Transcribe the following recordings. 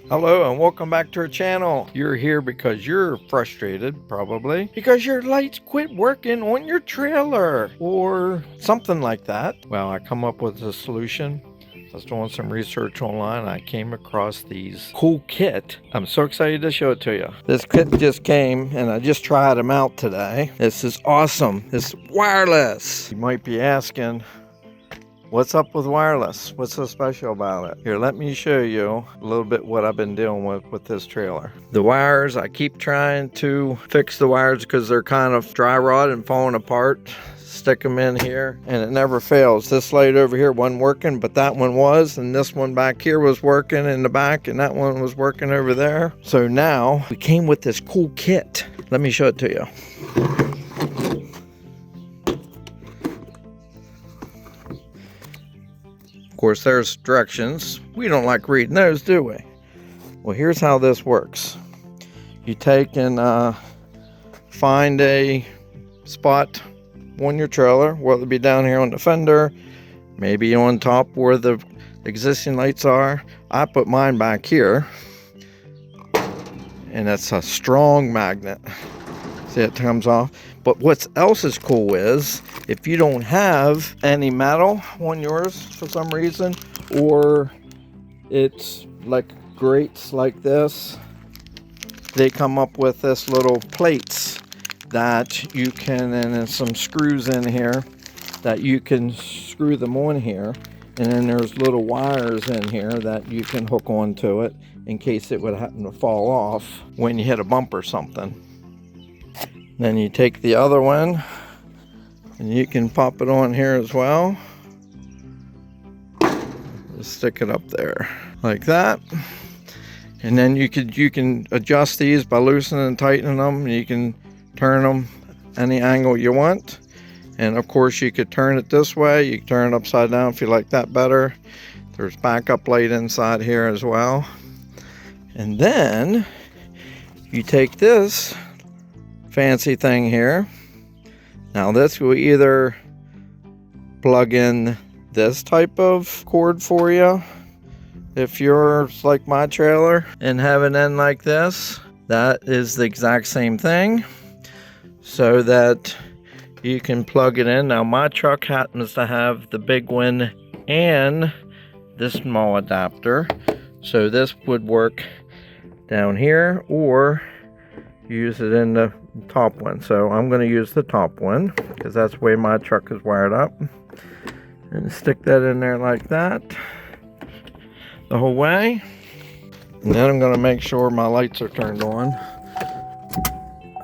Hello and welcome back to our channel. You're here because you're frustrated, probably, because your lights quit working on your trailer or something like that. Well, I come up with a solution. I was doing some research online and I came across these cool kit. I'm so excited to show it to you. This kit just came and I just tried them out today. This is awesome. It's wireless. You might be asking, what's up with wireless? What's so special about it? Here, let me show you a little bit what I've been dealing with this trailer. The wires, I keep trying to fix the wires because they're kind of dry rot and falling apart. Stick them in here and it never fails. This light over here wasn't working, but that one was, and this one back here was working in the back, and that one was working over there. So now we came with this cool kit. Let me show it to you. Of course, there's directions. We don't like reading those, do we? Well, here's how this works. You take and find a spot on your trailer, whether it be down here on the fender, maybe on top where the existing lights are. I put mine back here, and it's a strong magnet. See, it comes off. But what else is cool is, if you don't have any metal on yours for some reason, or it's like grates like this, they come up with this little plates that you can, and then some screws in here that you can screw them on here, and then there's little wires in here that you can hook onto it in case it would happen to fall off when you hit a bump or something. Then you take the other one and you can pop it on here as well. Just stick it up there like that. And then you can adjust these by loosening and tightening them, and you can turn them any angle you want. And of course you could turn it this way, you can turn it upside down if you like that better. There's backup light inside here as well. And then you take this fancy thing here. Now this will either plug in this type of cord for you if you're like my trailer and have an end like this. That is the exact same thing, so that you can plug it in. Now my truck happens to have the big one and this small adapter, so this would work down here or use it in the top one. So I'm going to use the top one because that's the way my truck is wired up, and stick that in there like that the whole way. And then I'm going to make sure my lights are turned on.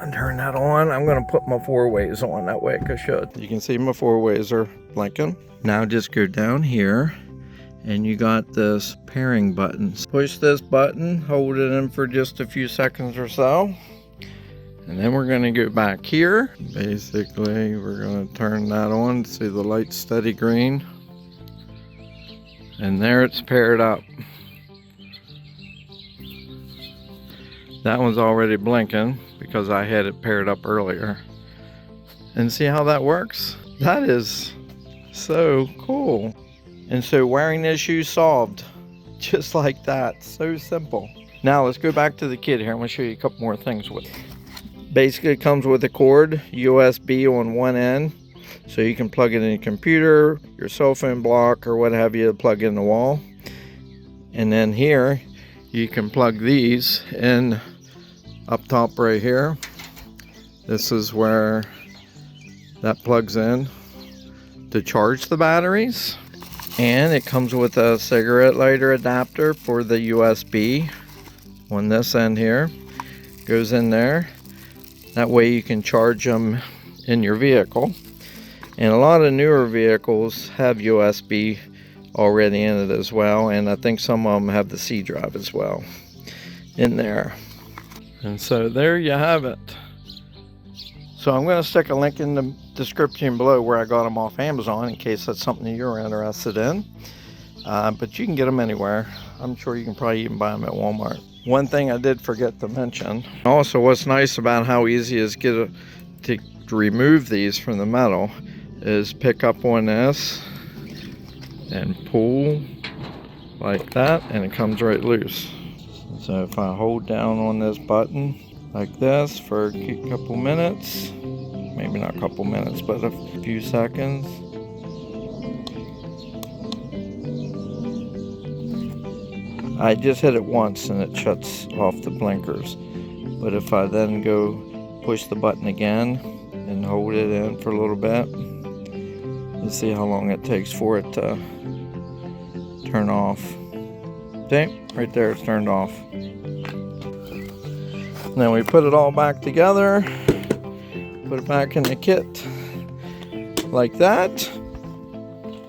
And turn that on. I'm going to put my four ways on, that way it should. You can see my four ways are blinking. Now just go down here and you got this pairing button. Push this button, hold it in for just a few seconds or so. And then we're going to go back here. Basically, we're going to turn that on. See the light steady green. And there it's paired up. That one's already blinking because I had it paired up earlier. And see how that works? That is so cool. And so wiring issue solved. Just like that. So simple. Now let's go back to the kit here. I'm going to show you a couple more things with it. Basically it comes with a cord, USB on one end. So you can plug it in your computer, your cell phone block, or what have you to plug in the wall. And then here you can plug these in up top right here. This is where that plugs in to charge the batteries. And it comes with a cigarette lighter adapter for the USB on this end here. Goes in there. That way you can charge them in your vehicle. And a lot of newer vehicles have USB already in it as well. And I think some of them have the C drive as well in there. And so there you have it. So I'm going to stick a link in the description below where I got them off Amazon in case that's something you're interested in. But you can get them anywhere. I'm sure you can probably even buy them at Walmart. One thing I did forget to mention, also what's nice about how easy it is to remove these from the metal is pick up on this and pull like that, and it comes right loose. So if I hold down on this button like this for a couple minutes, maybe not a couple minutes, but a few seconds, I just hit it once and it shuts off the blinkers. But if I then go push the button again and hold it in for a little bit, you see how long it takes for it to turn off. See, right there, it's turned off. Then we put it all back together, put it back in the kit like that,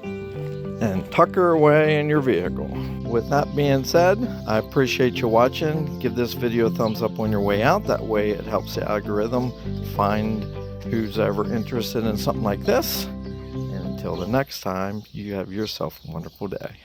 and tuck her away in your vehicle. With that being said, I appreciate you watching. Give this video a thumbs up on your way out. That way it helps the algorithm find who's ever interested in something like this. And until the next time, you have yourself a wonderful day.